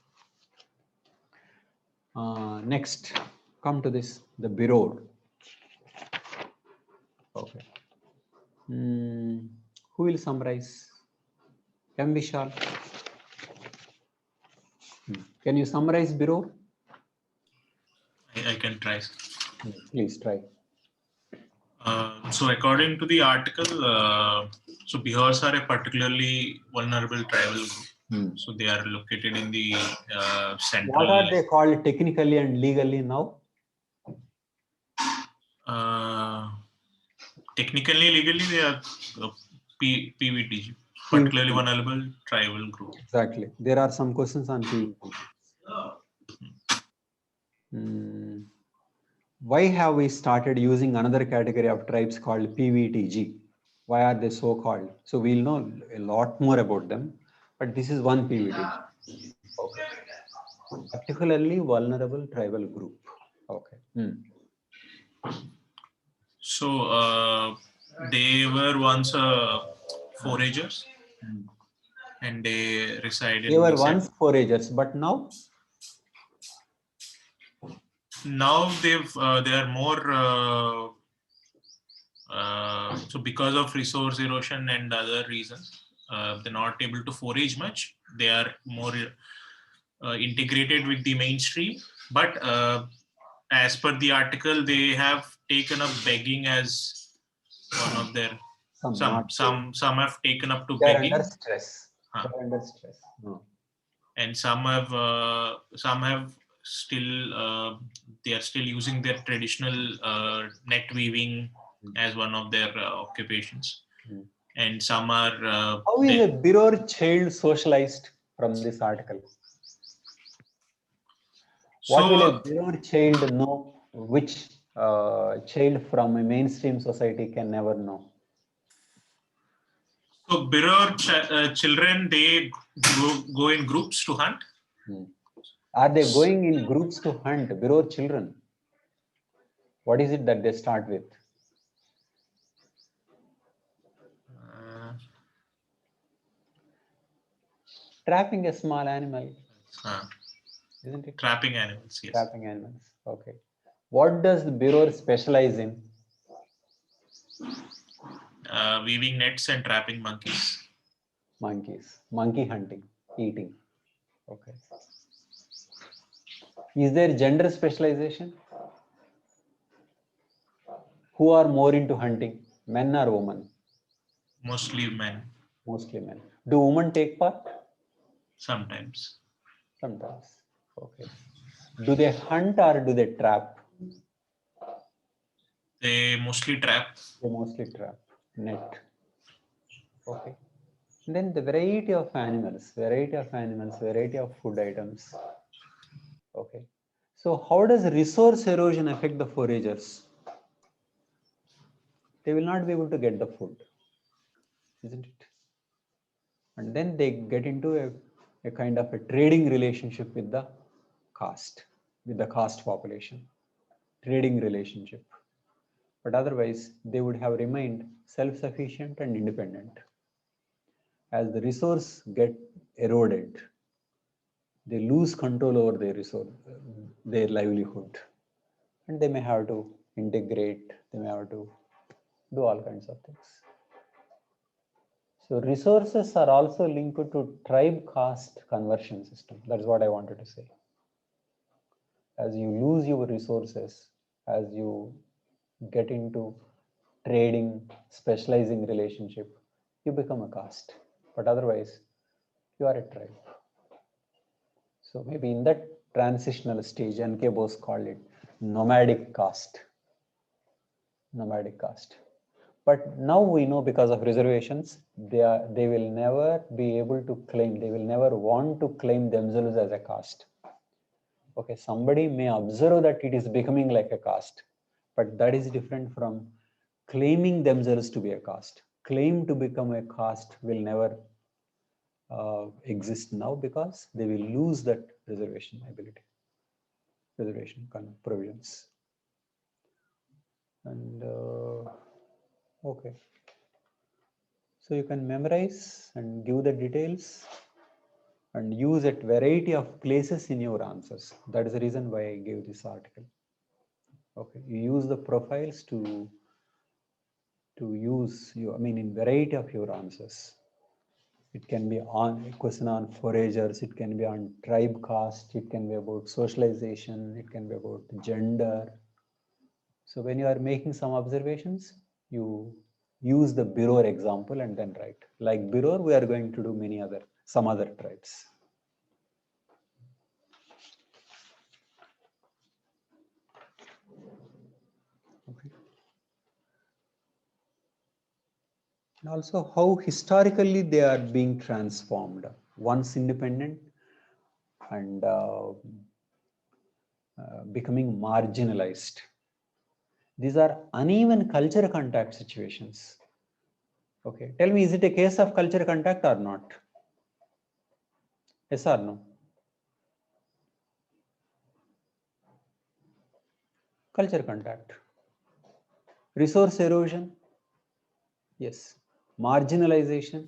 Next, come to this, the Birhor. Okay. Who will summarize? M. Vishal. Can you summarize Birhor? I can try. Please try. So according to the article, so Birhors are a particularly vulnerable tribal group. So they are located in the central. What are they called technically and legally now? Technically, legally, they are PVTG, particularly vulnerable tribal group. Exactly. There are some questions on PVTG. Why have we started using another category of tribes called PVTG? Why are they so called? So we'll know a lot more about them, but this is one PVTG. Okay. Particularly vulnerable tribal group. Okay. So they were once foragers, and they resided. They were once foragers, but now? Now they are more. So because of resource erosion and other reasons, they're not able to forage much. They are more integrated with the mainstream. But as per the article, they have taken up begging as one of their. Some have taken up to begging. Under stress. They're under stress. No. And some have still they are still using their traditional net weaving as one of their occupations, and some are. How is a Birhor child socialized from this article? What will a Birhor child know which child from a mainstream society can never know? So Birhor children, they go in groups to hunt. Are they going in groups to hunt? Birhor children. What is it that they start with? Trapping a small animal, Uh, isn't it? trapping animals, yes. Trapping animals. Okay. What does the Birhor specialize in? Weaving nets and trapping monkeys. Monkeys. Monkey hunting, eating. Okay. Is there gender specialization? Who are more into hunting? Men or women? Mostly men. Mostly men. Do women take part? Sometimes. Sometimes. Okay. Do they hunt or do they trap? They mostly trap. They mostly trap. Net. Okay. Then the variety of animals, variety of food items. Okay. So how does resource erosion affect the foragers? They will not be able to get the food, isn't it? And then they get into a kind of a trading relationship with the caste population, trading relationship. But otherwise, they would have remained self-sufficient and independent. As the resource get eroded, they lose control over their resource, their livelihood, and they may have to integrate, they may have to do all kinds of things. So resources are also linked to tribe caste conversion system. That's what I wanted to say. As you lose your resources, as you get into trading, specializing relationship, you become a caste. But otherwise, you are a tribe. So maybe in that transitional stage, N.K. Bose called it nomadic caste. Nomadic caste. But now we know because of reservations, they will never be able to claim, they will never want to claim themselves as a caste. Okay, somebody may observe that it is becoming like a caste, but that is different from claiming themselves to be a caste. Claim to become a caste will never exist now because they will lose that reservation ability, reservation provisions. And okay. So you can memorize and give the details and use a variety of places in your answers. That is the reason why I gave this article. Okay, you use the profiles to use you. I mean, in variety of your answers. It can be on a question on foragers. It can be on tribe caste. It can be about socialization. It can be about gender. So when you are making some observations, you use the Birhor example and then write. Like Birhor, we are going to do some other tribes. Okay. And also how historically they are being transformed. Once independent and becoming marginalized. These are uneven culture contact situations. Okay, tell me, is it a case of culture contact or not? Yes or no? Culture contact. Resource erosion? Yes. Marginalization?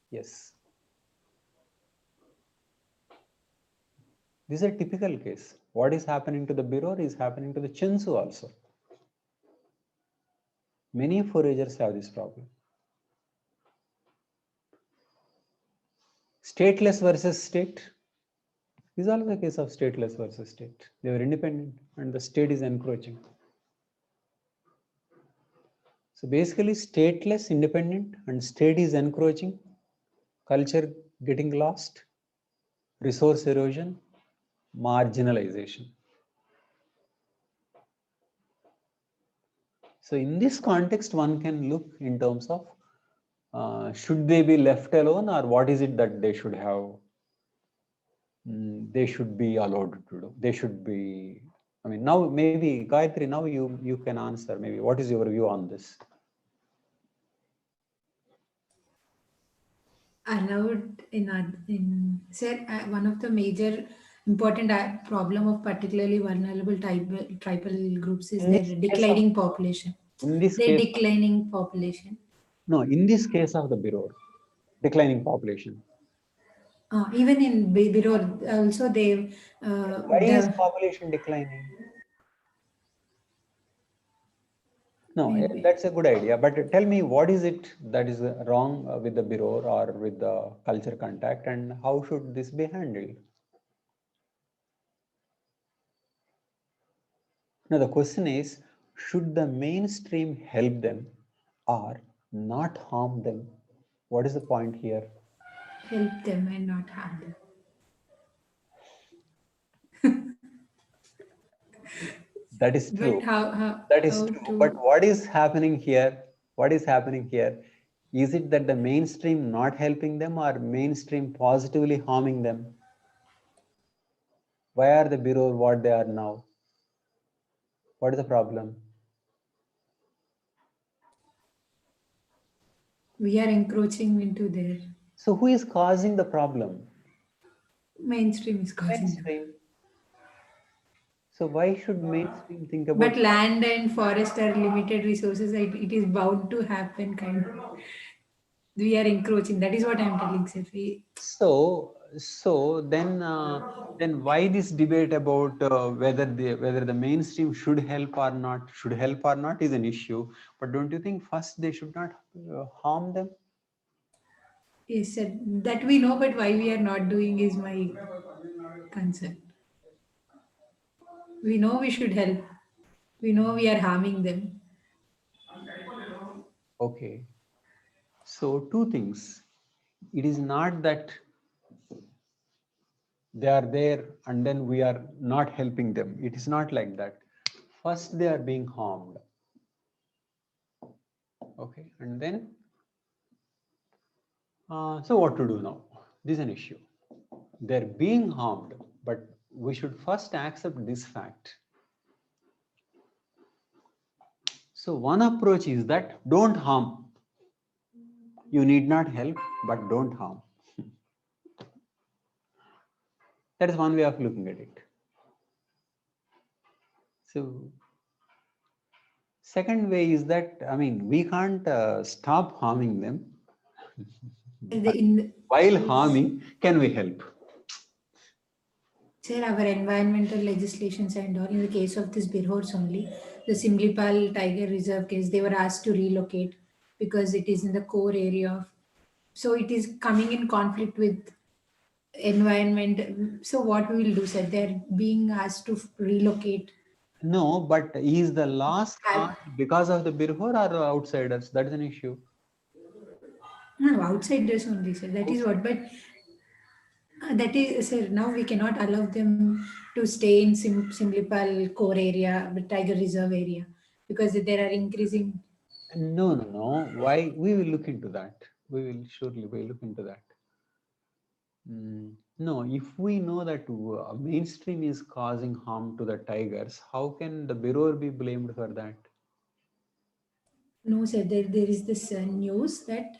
Yes. This is a typical case. What is happening to the Birhor is happening to the Chinsu also. Many foragers have this problem. Stateless versus state. This is also the case of stateless versus state. They were independent and the state is encroaching. So basically stateless, independent and state is encroaching, culture getting lost, resource erosion, marginalization. So in this context, one can look in terms of should they be left alone or what is it that they should have, they should be allowed to do. They should be, I mean, now maybe Gayatri, now you can answer maybe. What is your view on this? Allowed in said one of the major important problem of particularly vulnerable tribal groups is their declining population. In this Their case, declining population. no, in this case of the Birhor, declining population. Even in Birhor, also they Why is population declining? No, that's a good idea. But tell me, what is it that is wrong with the Birhor or with the culture contact, and how should this be handled? Now, the question is, should the mainstream help them or not harm them? What is the point here? help them and not harm them. That is true. But how That is how true. to But what is happening here? What is happening here? Is it that the mainstream not helping them or mainstream positively harming them? Why are the Bureau what they are now? What is the problem? we are encroaching into their So who is causing the problem? mainstream is causing them. Mainstream. So why should mainstream think But about? land and forest are limited resources. It is bound to happen. Kind of. We are encroaching. That is what I'm telling, sir. So then why this debate about whether the mainstream should help or not is an issue. But don't you think first they should not harm them? Yes, sir. That we know, but why we are not doing is my concern. We know we should help. We know we are harming them. Okay. So two things. It is not that they are there and then we are not helping them. It is not like that. First they are being harmed. Okay, and then so what to do now? This is an issue. They're being harmed, but we should first accept this fact. So one approach is that don't harm. You need not help, but don't harm. That is one way of looking at it. So second way is that, I mean, we can't stop harming them. While harming, can we help? Sir, our environmental legislations and all, in the case of this Birhors only, the Simlipal Tiger Reserve case, they were asked to relocate because it is in the core area of, so it is coming in conflict with environment. So what we will do, sir? They're being asked to relocate. No, but is the loss caused because of the Birhor or outsiders? That is an issue. No, outsiders only, sir. That is what, but that is, sir, now we cannot allow them to stay in Simlipal core area, the Tiger Reserve area, because there are increasing. No. Why? We will look into that. We will surely look into that. No, if we know that mainstream is causing harm to the tigers, how can the Bureau be blamed for that? No, sir, there is this news that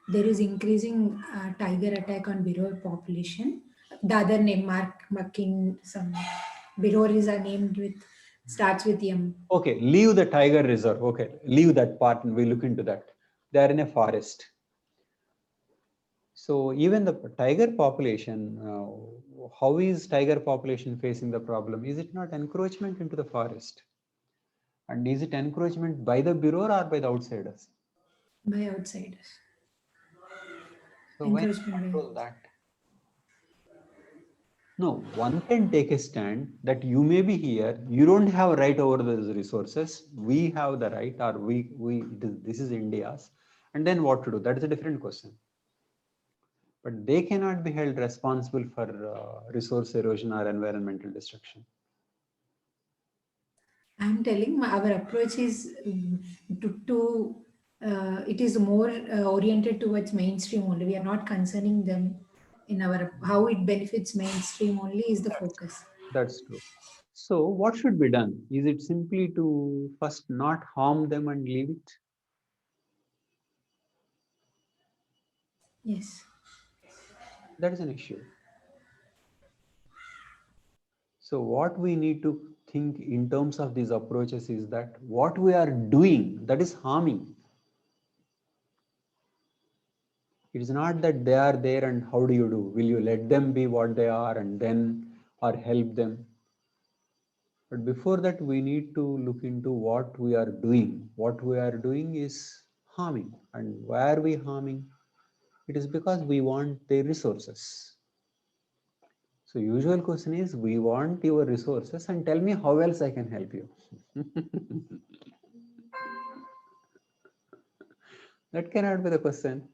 there is increasing tiger attack on Birhor population. The other name, marking some Birhor is named with, starts with M. Okay, leave the tiger reserve. Okay, leave that part and we look into that. They are in a forest. So even the tiger population, how is tiger population facing the problem? Is it not encroachment into the forest? And is it encroachment by the Bureau or by the outsiders? By outsiders. So when you control that? No, one can take a stand that you may be here, you don't have right over those resources, we have the right, or this is India's, and then what to do? That is a different question. But they cannot be held responsible for resource erosion or environmental destruction. I'm telling our approach is it is more oriented towards mainstream only. We are not concerning them in our, how it benefits mainstream only is the focus. That's true. So what should be done? Is it simply to first not harm them and leave it? Yes. That is an issue. So what we need to think in terms of these approaches is that what we are doing, that is harming. It is not that they are there and how do you do? Will you let them be what they are and then, or help them? But before that, we need to look into what we are doing. What we are doing is harming. And why are we harming? It is because we want their resources. So usual question is, we want your resources and tell me how else I can help you. That cannot be the question.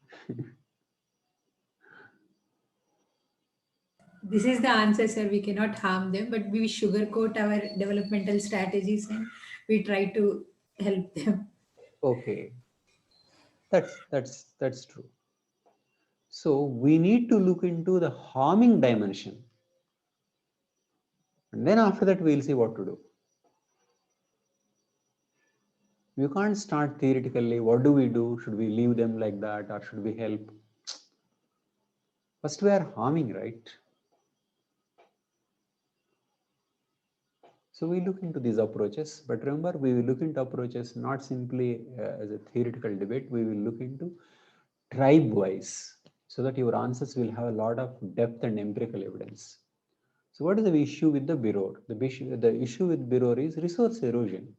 This is the answer, sir. We cannot harm them, but we sugarcoat our developmental strategies and we try to help them. Okay, that's true. So we need to look into the harming dimension. And then after that, we'll see what to do. You can't start theoretically, what do we do? Should we leave them like that or should we help? First, we are harming, right? So we look into these approaches, but remember, we will look into approaches not simply as a theoretical debate, we will look into tribe-wise, so that your answers will have a lot of depth and empirical evidence. So what is the issue with the Birhor? The issue with Birhor is resource erosion.